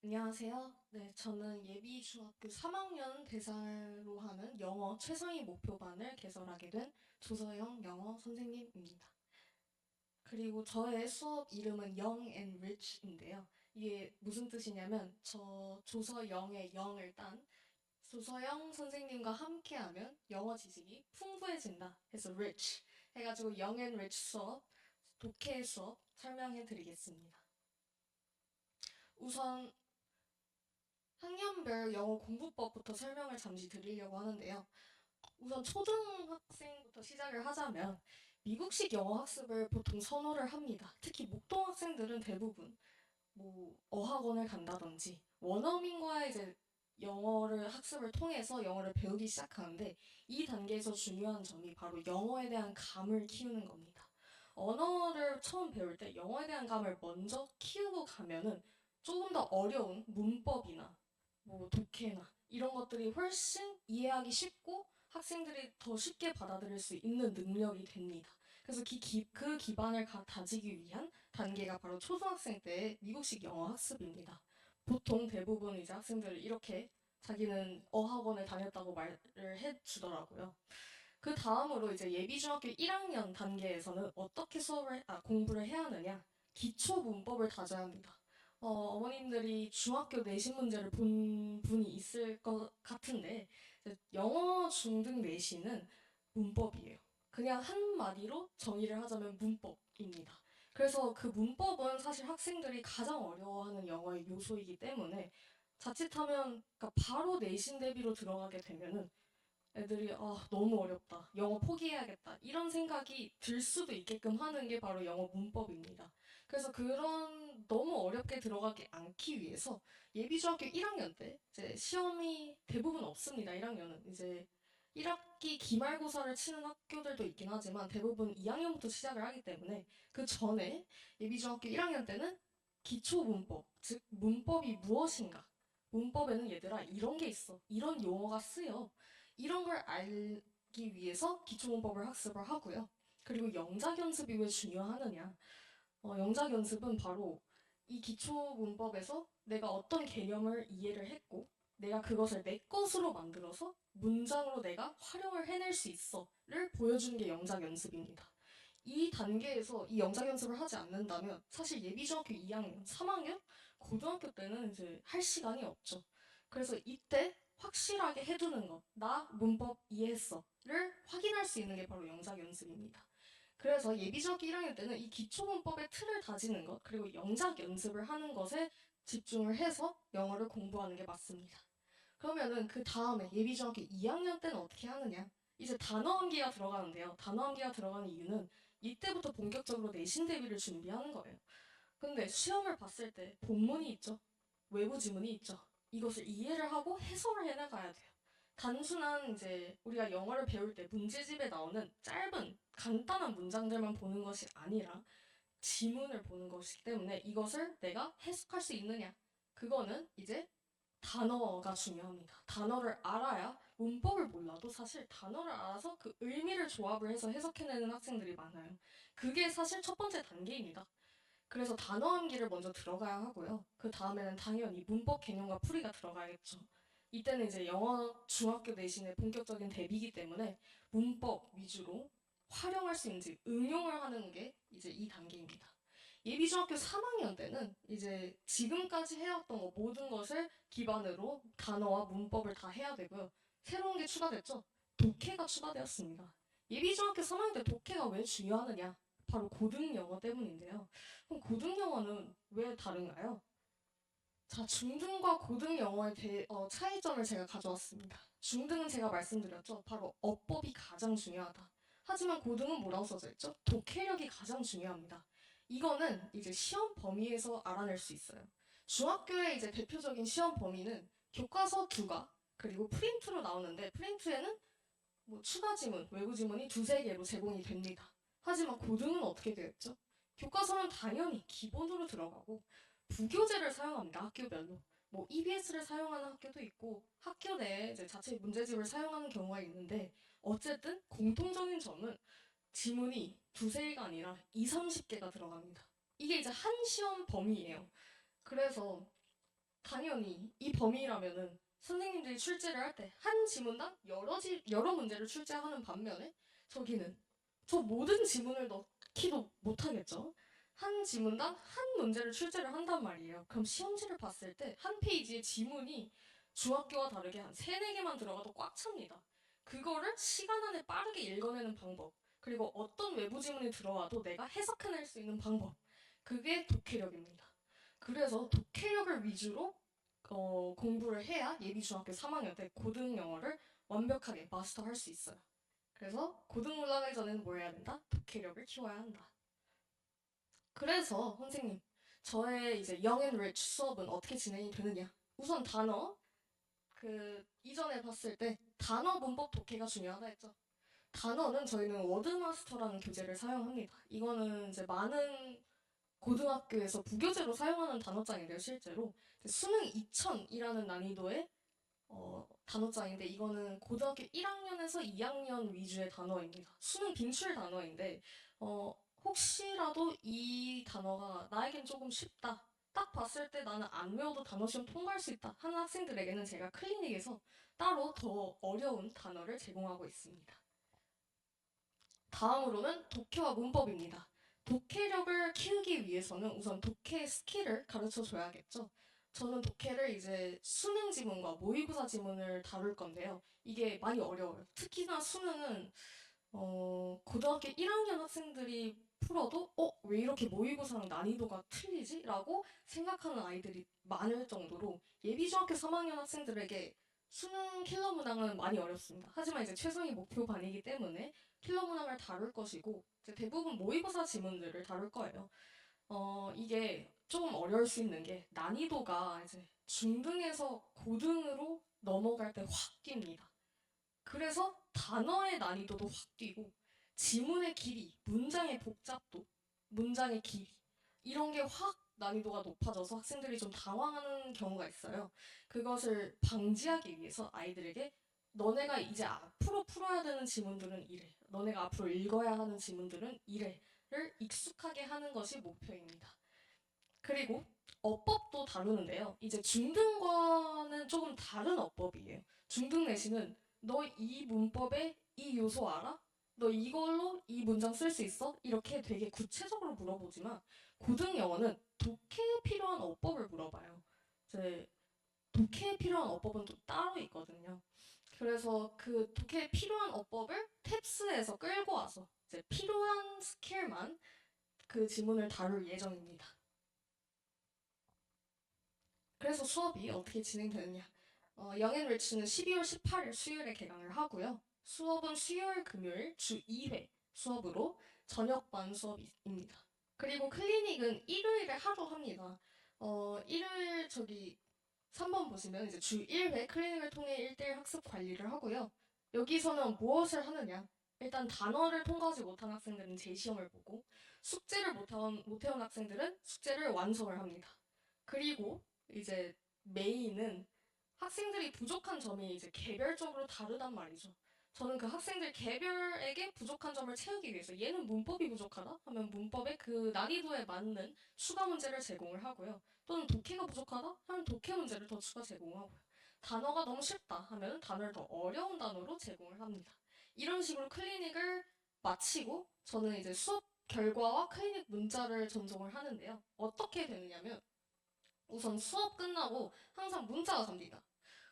안녕하세요. 네, 저는 예비 중학교 3학년 대사로 하는 영어 최상위 목표반을 개설하게 된 조서영 영어 선생님입니다. 그리고 저의 수업 이름은 Young and Rich인데요. 이게 무슨 뜻이냐면 저 조서영의 영을 딴 조서영 선생님과 함께하면 영어 지식이 풍부해진다 해서 rich 해가지고 Young and Rich 수업, 독해 수업 설명해 드리겠습니다. 우선 학년별 영어 공부법부터 설명을 잠시 드리려고 하는데요. 우선 초등학생부터 시작을 하자면 미국식 영어 학습을 보통 선호를 합니다. 특히 목동 학생들은 대부분 뭐 어학원을 간다든지 원어민과 이제 영어를 학습을 통해서 영어를 배우기 시작하는데 이 단계에서 중요한 점이 바로 영어에 대한 감을 키우는 겁니다. 언어를 처음 배울 때 영어에 대한 감을 먼저 키우고 가면은 조금 더 어려운 문법이나 뭐 독해나 이런 것들이 훨씬 이해하기 쉽고 학생들이 더 쉽게 받아들일 수 있는 능력이 됩니다. 그래서 그 기반을 다지기 위한 단계가 바로 초등학생 때의 미국식 영어 학습입니다. 보통 대부분 이제 학생들 이렇게 자기는 어학원을 다녔다고 말을 해주더라고요. 그 다음으로 이제 예비중학교 1학년 단계에서는 어떻게 공부를 해야 하느냐? 기초 문법을 다져야 합니다. 어머님들이 중학교 내신 문제를 본 분이 있을 것 같은데, 이제 영어 중등 내신은 문법이에요. 그냥 한마디로 정의를 하자면 문법입니다. 그래서 그 문법은 사실 학생들이 가장 어려워하는 영어의 요소이기 때문에 자칫하면 그러니까 바로 내신 대비로 들어가게 되면은 애들이 너무 어렵다. 영어 포기해야겠다. 이런 생각이 들 수도 있게끔 하는 게 바로 영어 문법입니다. 그래서 그런 너무 어렵게 들어가지 않기 위해서 예비중학교 1학년 때 이제 시험이 대부분 없습니다. 1학년은 이제 1학기 기말고사를 치는 학교들도 있긴 하지만 대부분 2학년부터 시작을 하기 때문에 그 전에 예비중학교 1학년 때는 기초 문법, 즉 문법이 무엇인가? 문법에는 얘들아 이런 게 있어. 이런 용어가 쓰여. 이런 걸 알기 위해서 기초문법을 학습을 하고요. 그리고 영작 연습이 왜 중요하느냐? 영작 연습은 바로 이 기초문법에서 내가 어떤 개념을 이해를 했고, 내가 그것을 내 것으로 만들어서 문장으로 내가 활용을 해낼 수 있어를 보여주는 게 영작 연습입니다. 이 단계에서 이 영작 연습을 하지 않는다면 사실 예비중학교 2학년, 3학년, 고등학교 때는 이제 할 시간이 없죠. 그래서 이때 확실하게 해두는 것, 나 문법 이해했어를 확인할 수 있는 게 바로 영작 연습입니다. 그래서 예비중학교 1학년 때는 이 기초문법의 틀을 다지는 것, 그리고 영작 연습을 하는 것에 집중을 해서 영어를 공부하는 게 맞습니다. 그러면은 그 다음에 예비중학교 2학년 때는 어떻게 하느냐? 이제 단어암기가 들어가는데요. 단어암기가 들어가는 이유는 이때부터 본격적으로 내신 대비를 준비하는 거예요. 근데 시험을 봤을 때 본문이 있죠. 외부 지문이 있죠. 이것을 이해를 하고 해석을 해나가야 돼요. 단순한 이제 우리가 영어를 배울 때 문제집에 나오는 짧은 간단한 문장들만 보는 것이 아니라 지문을 보는 것이기 때문에 이것을 내가 해석할 수 있느냐? 그거는 이제 단어가 중요합니다. 단어를 알아야 문법을 몰라도 사실 단어를 알아서 그 의미를 조합을 해서 해석해내는 학생들이 많아요. 그게 사실 첫 번째 단계입니다. 그래서 단어 암기를 먼저 들어가야 하고요. 그 다음에는 당연히 문법 개념과 풀이가 들어가야겠죠. 이때는 이제 영어 중학교 내신의 본격적인 대비이기 때문에 문법 위주로 활용할 수 있는지 응용을 하는 게 이제 이 단계입니다. 예비 중학교 3학년 때는 이제 지금까지 해왔던 거 모든 것을 기반으로 단어와 문법을 다 해야 되고요. 새로운 게 추가됐죠. 독해가 추가되었습니다. 예비 중학교 3학년 때 독해가 왜 중요하느냐? 바로 고등 영어 때문인데요. 그럼 고등 영어는 왜 다른가요? 자, 중등과 고등 영어의 차이점을 제가 가져왔습니다. 중등은 제가 말씀드렸죠. 바로 어법이 가장 중요하다. 하지만 고등은 뭐라고 써져 있죠? 독해력이 가장 중요합니다. 이거는 이제 시험 범위에서 알아낼 수 있어요. 중학교의 이제 대표적인 시험 범위는 교과서 2가 그리고 프린트로 나오는데 프린트에는 뭐 추가 지문, 외부 지문이 두세 개로 제공이 됩니다. 하지만 고등은 어떻게 되었죠? 교과서는 당연히 기본으로 들어가고 부교재를 사용합니다. 학교별로. 뭐 EBS를 사용하는 학교도 있고 학교 내에 이제 자체 문제집을 사용하는 경우가 있는데 어쨌든 공통적인 점은 지문이 두세 개가 아니라 2, 30개가 들어갑니다. 이게 이제 한 시험 범위예요. 그래서 당연히 이 범위라면은 선생님들이 출제를 할 때 한 지문당 여러 문제를 출제하는 반면에 저기는 저 모든 지문을 넣기도 못하겠죠. 한 지문당 한 문제를 출제를 한단 말이에요. 그럼 시험지를 봤을 때 한 페이지의 지문이 중학교와 다르게 한 3, 4개만 들어가도 꽉 찹니다. 그거를 시간 안에 빠르게 읽어내는 방법, 그리고 어떤 외부 지문이 들어와도 내가 해석해낼 수 있는 방법, 그게 독해력입니다. 그래서 독해력을 위주로 공부를 해야 예비 중학교 3학년 때 고등 영어를 완벽하게 마스터할 수 있어요. 그래서 고등 올라가기 전에는 뭘 해야 된다? 독해력을 키워야 한다. 그래서 선생님, 저의 이제 Young and Rich 수업은 어떻게 진행이 되느냐? 우선 단어, 이전에 봤을 때 단어 문법 독해가 중요하다 했죠. 단어는 저희는 워드마스터라는 교재를 사용합니다. 이거는 이제 많은 고등학교에서 부교재로 사용하는 단어장인데요, 실제로. 수능 2000이라는 난이도의 단어장인데 이거는 고등학교 1학년에서 2학년 위주의 단어입니다. 수능 빈출 단어인데 혹시라도 이 단어가 나에겐 조금 쉽다. 딱 봤을 때 나는 안 외워도 단어 시험 통과할 수 있다 하는 학생들에게는 제가 클리닉에서 따로 더 어려운 단어를 제공하고 있습니다. 다음으로는 독해와 문법입니다. 독해력을 키우기 위해서는 우선 독해 스킬을 가르쳐 줘야겠죠. 저는 독해를 이제 수능 지문과 모의고사 지문을 다룰 건데요. 이게 많이 어려워요. 특히나 수능은 고등학교 1학년 학생들이 풀어도 왜 이렇게 모의고사랑 난이도가 틀리지? 라고 생각하는 아이들이 많을 정도로 예비 중학교 3학년 학생들에게 수능 킬러 문항은 많이 어렵습니다. 하지만 이제 최선이 목표반이기 때문에 킬러 문항을 다룰 것이고 이제 대부분 모의고사 지문들을 다룰 거예요. 이게 조금 어려울 수 있는 게 난이도가 이제 중등에서 고등으로 넘어갈 때 확 뜁니다. 그래서 단어의 난이도도 확 뛰고 지문의 길이, 문장의 복잡도, 문장의 길이 이런 게 확 난이도가 높아져서 학생들이 좀 당황하는 경우가 있어요. 그것을 방지하기 위해서 아이들에게 너네가 이제 앞으로 풀어야 되는 지문들은 이래. 너네가 앞으로 읽어야 하는 지문들은 이래를 익숙하게 하는 것이 목표입니다. 그리고 어법도 다루는데요. 이제 중등과는 조금 다른 어법이에요. 중등 내신은 너 이 문법의 이 요소 알아? 너 이걸로 이 문장 쓸 수 있어? 이렇게 되게 구체적으로 물어보지만 고등 영어는 독해에 필요한 어법을 물어봐요. 이제 독해에 필요한 어법은 또 따로 있거든요. 그래서 그 독해에 필요한 어법을 탭스에서 끌고 와서 이제 필요한 스킬만 그 지문을 다룰 예정입니다. 그래서 수업이 어떻게 진행되느냐. 영앤리치는 12월 18일 수요일에 개강을 하고요. 수업은 수요일, 금요일 주 2회 수업으로 저녁반 수업입니다. 그리고 클리닉은 일요일에 하루 합니다. 일요일 3번 보시면 이제 주 1회 클리닉을 통해 1대1 학습 관리를 하고요. 여기서는 무엇을 하느냐? 일단 단어를 통과하지 못한 학생들은 재시험을 보고 숙제를 못해온 학생들은 숙제를 완성을 합니다. 그리고 이제 메인은 학생들이 부족한 점이 이제 개별적으로 다르단 말이죠. 저는 그 학생들 개별에게 부족한 점을 채우기 위해서 얘는 문법이 부족하다 하면 문법의 그 난이도에 맞는 추가 문제를 제공을 하고요. 또는 독해가 부족하다 하면 독해 문제를 더 추가 제공하고요. 단어가 너무 쉽다 하면 단어를 더 어려운 단어로 제공을 합니다. 이런 식으로 클리닉을 마치고 저는 이제 수업 결과와 클리닉 문자를 전송을 하는데요. 어떻게 되느냐면 우선 수업 끝나고 항상 문자가 갑니다.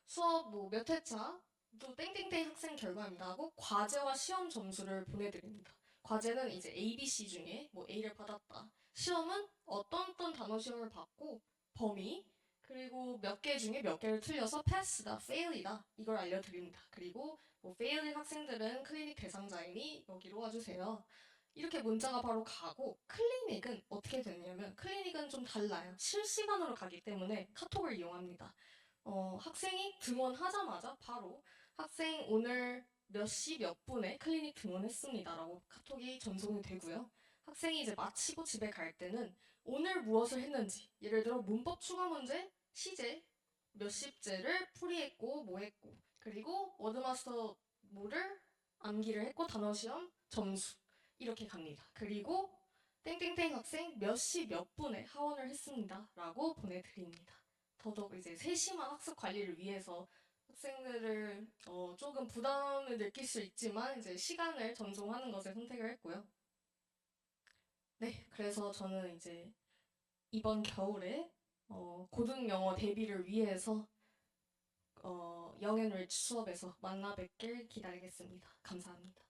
수업 뭐 몇 회차, 또 땡땡땡 학생 결과입니다 하고 과제와 시험 점수를 보내드립니다. 과제는 이제 A, B, C 중에 뭐 A를 받았다. 시험은 어떤 단어 시험을 받고 범위, 그리고 몇 개 중에 몇 개를 틀려서 패스다, 페일이다 이걸 알려드립니다. 그리고 뭐 페일인 학생들은 클리닉 대상자이니 여기로 와주세요. 이렇게 문자가 바로 가고 클리닉은 어떻게 되냐면 클리닉은 좀 달라요. 실시간으로 가기 때문에 카톡을 이용합니다. 학생이 등원하자마자 바로 학생 오늘 몇 시 몇 분에 클리닉 등원했습니다라고 카톡이 전송이 되고요. 학생이 이제 마치고 집에 갈 때는 오늘 무엇을 했는지 예를 들어 문법 추가 문제, 시제, 몇 십제를 풀이했고 뭐 했고 그리고 워드마스터 뭐를 암기를 했고 단어 시험 점수 이렇게 갑니다. 그리고 땡땡땡 학생 몇 시 몇 분에 하원을 했습니다. 라고 보내드립니다. 더더욱 이제 세심한 학습 관리를 위해서 학생들을 조금 부담을 느낄 수 있지만 이제 시간을 전송하는 것을 선택을 했고요. 네, 그래서 저는 이제 이번 겨울에 고등 영어 대비를 위해서 영앤리치 수업에서 만나 뵙길 기다리겠습니다. 감사합니다.